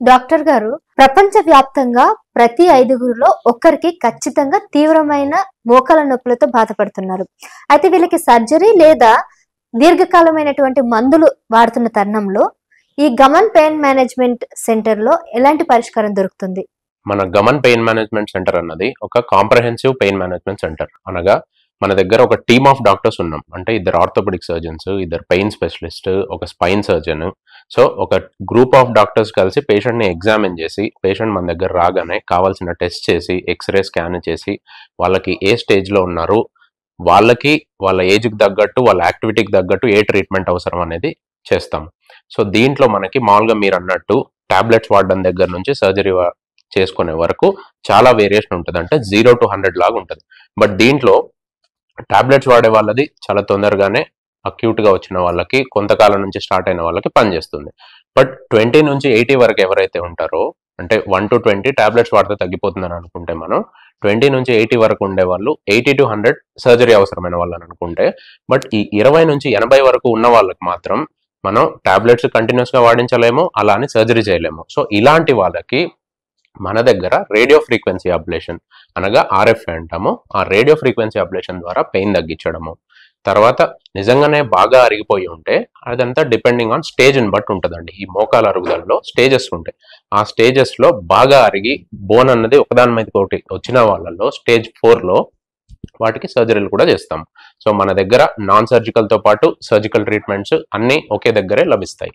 Doctor గారు, ప్రపంచవ్యాప్తంగా ప్రతి 5గురిలో ఒక్కరికి ఖచ్చితంగా తీవ్రమైన మోకాల నొప్పులతో బాధపడుతున్నారు. అయితే వీళ్ళకి సర్జరీ లేదా దీర్ఘకాలమైనటువంటి మందులు వాడుతున్న తరుణంలో ఈ గమన్ పెయిన్ మేనేజ్మెంట్ సెంటర్ లో ఎలాంటి పరిష్కారం దొరుకుతుంది? మన గమన్ పెయిన్ మేనేజ్మెంట్ సెంటర్ అన్నది ఒక కాంప్రహెన్సివ్ పెయిన్ మేనేజ్మెంట్ సెంటర్. అనగా మన దగ్గర ఒక టీమ్ ఆఫ్ డాక్టర్స్ ఉన్నాం. అంటే ఇద్దరు ఆర్థోపెడిక్ సర్జన్స్, ఇద్దరు పెయిన్ స్పెషలిస్ట్, ఒక స్పైన్ సర్జన్. సో ఒక గ్రూప్ ఆఫ్ డాక్టర్స్ కలిసి పేషెంట్ని ఎగ్జామిన్ చేసి, పేషెంట్ మన దగ్గర రాగానే కావాల్సిన టెస్ట్ చేసి, ఎక్స్రే స్కాన్ చేసి, వాళ్ళకి ఏ స్టేజ్లో ఉన్నారు, వాళ్ళకి వాళ్ళ ఏజ్కి తగ్గట్టు, వాళ్ళ యాక్టివిటీకి తగ్గట్టు ఏ ట్రీట్మెంట్ అవసరం అనేది చేస్తాం. సో దీంట్లో మనకి మామూలుగా మీరు అన్నట్టు టాబ్లెట్స్ వాడడం దగ్గర నుంచి సర్జరీ చేసుకునే వరకు చాలా వేరియేషన్ ఉంటుంది. అంటే 0 to 100 లాగా ఉంటుంది. బట్ దీంట్లో టాబ్లెట్స్ వాడే వాళ్ళది చాలా తొందరగానే అక్యూట్గా వచ్చిన వాళ్ళకి, కొంతకాలం నుంచి స్టార్ట్ అయిన వాళ్ళకి పనిచేస్తుంది. బట్ 20 నుంచి 80 వరకు ఎవరైతే ఉంటారో, అంటే 1 to 20 టాబ్లెట్స్ వాడితే తగ్గిపోతుందని అనుకుంటే, మనం 20 నుంచి 80 వరకు ఉండే వాళ్ళు, 80 to 100 సర్జరీ అవసరమైన వాళ్ళని అనుకుంటే, బట్ ఈ 20 నుంచి 80 వరకు ఉన్న వాళ్ళకి మాత్రం మనం టాబ్లెట్స్ కంటిన్యూస్గా వాడించలేము, అలా అని సర్జరీ చేయలేము. సో ఇలాంటి వాళ్ళకి మన దగ్గర రేడియో ఫ్రీక్వెన్సీ అబ్లేషన్ అనగా ఆర్ఎఫ్ఏ అంటాము. ఆ రేడియో ఫ్రీక్వెన్సీ అబ్లేషన్ ద్వారా పెయిన్ తగ్గించడము. తర్వాత నిజంగానే బాగా అరిగిపోయి ఉంటే అదంతా డిపెండింగ్ ఆన్ స్టేజ్ని బట్టి ఉంటుందండి. ఈ మోకాల అరుగుదలలో స్టేజెస్ ఉంటాయి. ఆ స్టేజెస్లో బాగా అరిగి బోన్ అన్నది ఒకదాని మీద ఒకటి వచ్చిన వాళ్ళలో స్టేజ్ 4లో వాటికి సర్జరీలు కూడా చేస్తాం. సో మన దగ్గర నాన్ సర్జికల్తో పాటు సర్జికల్ ట్రీట్మెంట్స్ అన్నీ ఒకే దగ్గరే లభిస్తాయి.